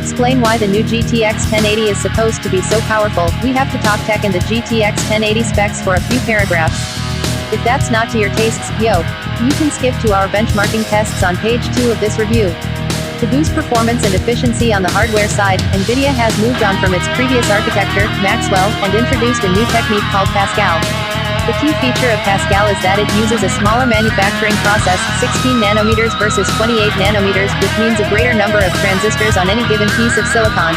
explain why the new GTX 1080 is supposed to be so powerful, we have to talk tech and the GTX 1080 specs for a few paragraphs. If that's not to your tastes, you can skip to our benchmarking tests on page 2 of this review. To boost performance and efficiency on the hardware side, Nvidia has moved on from its previous architecture, Maxwell, and introduced a new technique called Pascal. The key feature of Pascal is that it uses a smaller manufacturing process, 16 nanometers versus 28 nanometers, which means a greater number of transistors on any given piece of silicon.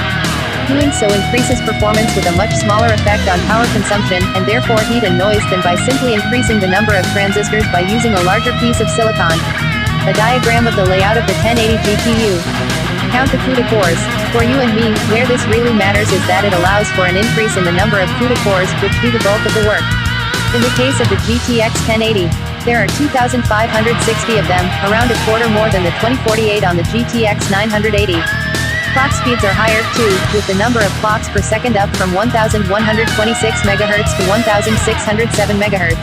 Doing so increases performance with a much smaller effect on power consumption, and therefore heat and noise, than by simply increasing the number of transistors by using a larger piece of silicon. A diagram of the layout of the 1080 GPU. Count the CUDA cores. For you and me, where this really matters is that it allows for an increase in the number of CUDA cores, which do the bulk of the work. In the case of the GTX 1080, there are 2,560 of them, around a quarter more than the 2048 on the GTX 980. Clock speeds are higher, too, with the number of clocks per second up from 1,126 MHz to 1,607 MHz.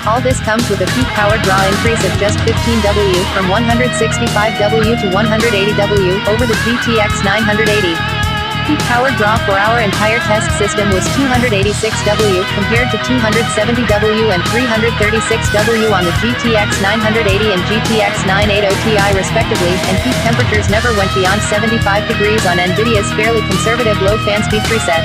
All this comes with a peak power draw increase of just 15 W, from 165 W to 180 W, over the GTX 980. Peak power draw for our entire test system was 286 W, compared to 270 W and 336 W on the GTX 980 and GTX 980 Ti respectively, and peak temperatures never went beyond 75 degrees on Nvidia's fairly conservative low fan speed preset.